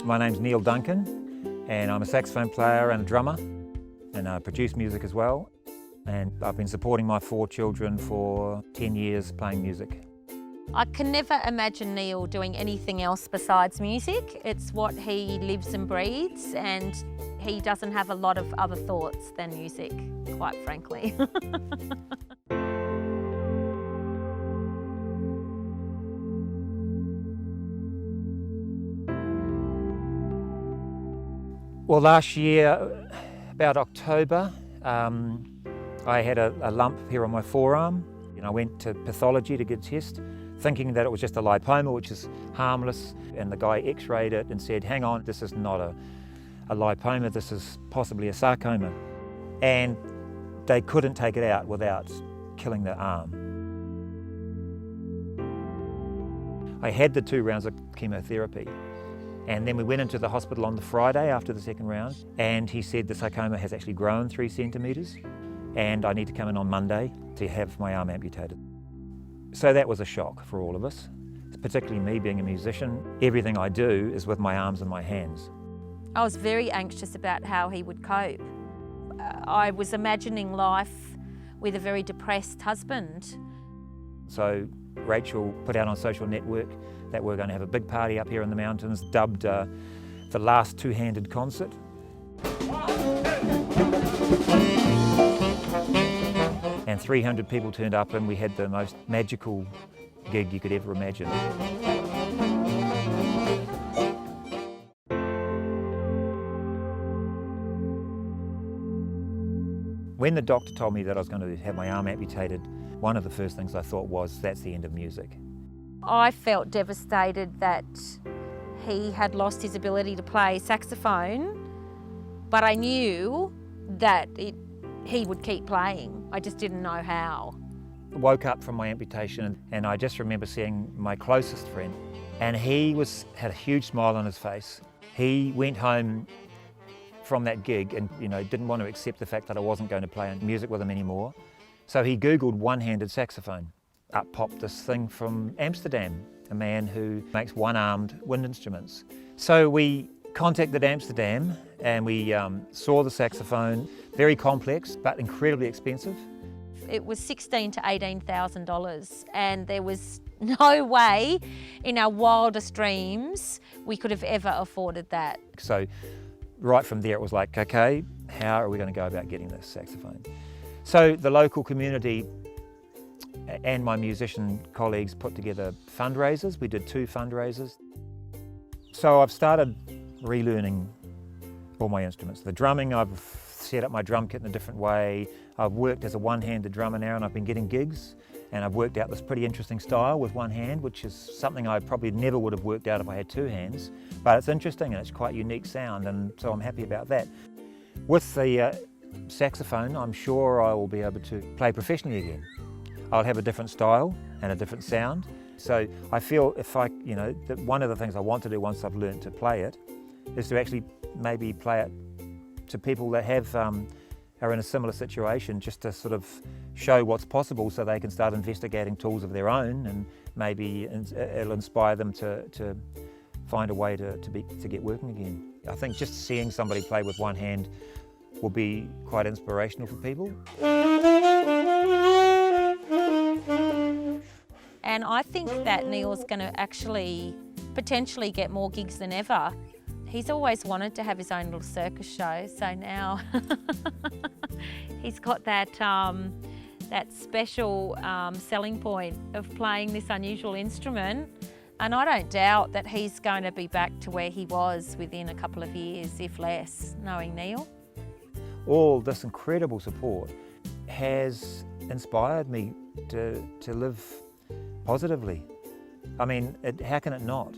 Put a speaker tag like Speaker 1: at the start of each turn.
Speaker 1: My name's Neill Duncan, and I'm a saxophone player and a drummer, and I produce music as well. And I've been supporting my 4 children for 10 years playing music.
Speaker 2: I can never imagine Neill doing anything else besides music. It's what he lives and breathes, and he doesn't have a lot of other thoughts than music, quite frankly.
Speaker 1: Well, last year, about October, I had a lump here on my forearm. I went to pathology to get a test, thinking that it was just a lipoma, which is harmless, and the guy x-rayed it and said, hang on, this is not a lipoma, this is possibly a sarcoma. And they couldn't take it out without killing the arm. I had the 2 rounds of chemotherapy, and then we went into the hospital on the Friday after the 2nd round, and he said the sarcoma has actually grown 3 centimetres, and I need to come in on Monday to have my arm amputated. So that was a shock for all of us, particularly me being a musician. Everything I do is with my arms and my hands.
Speaker 2: I was very anxious about how he would cope. I was imagining life with a very depressed husband.
Speaker 1: So Rachel put out on social network that we're going to have a big party up here in the mountains, dubbed the last two-handed concert. And 300 people turned up, and we had the most magical gig you could ever imagine. When the doctor told me that I was going to have my arm amputated, one of the first things I thought was, that's the end of music.
Speaker 2: I felt devastated that he had lost his ability to play saxophone, but I knew that he would keep playing. I just didn't know how.
Speaker 1: I woke up from my amputation, and I just remember seeing my closest friend, and he had a huge smile on his face. He went home from that gig and didn't want to accept the fact that I wasn't going to play music with him anymore. So he Googled One Handed Saxophone. Up popped this thing from Amsterdam, a man who makes one-armed wind instruments. So we contacted Amsterdam, and we saw the saxophone, very complex but incredibly expensive.
Speaker 2: It was $16,000 to $18,000, and there was no way in our wildest dreams we could have ever afforded that.
Speaker 1: So right from there it was like, okay, how are we going to go about getting this saxophone? So the local community and my musician colleagues put together fundraisers. We did 2 fundraisers. So I've started relearning all my instruments. The drumming, I've set up my drum kit in a different way. I've worked as a one-handed drummer now, and I've been getting gigs, and I've worked out this pretty interesting style with one hand, which is something I probably never would have worked out if I had 2 hands. But it's interesting, and it's quite a unique sound, and so I'm happy about that. With the saxophone, I'm sure I will be able to play professionally again. I'll have a different style and a different sound. So I feel that one of the things I want to do once I've learned to play it is to actually maybe play it to people that are in a similar situation, just to sort of show what's possible so they can start investigating tools of their own, and maybe it'll inspire them to find a way to get working again. I think just seeing somebody play with one hand will be quite inspirational for people.
Speaker 2: And I think that Neill's going to actually potentially get more gigs than ever. He's always wanted to have his own little circus show, so now he's got that special selling point of playing this unusual instrument. And I don't doubt that he's going to be back to where he was within a couple of years, if less, knowing Neill.
Speaker 1: All this incredible support has inspired me to live positively. I mean, how can it not?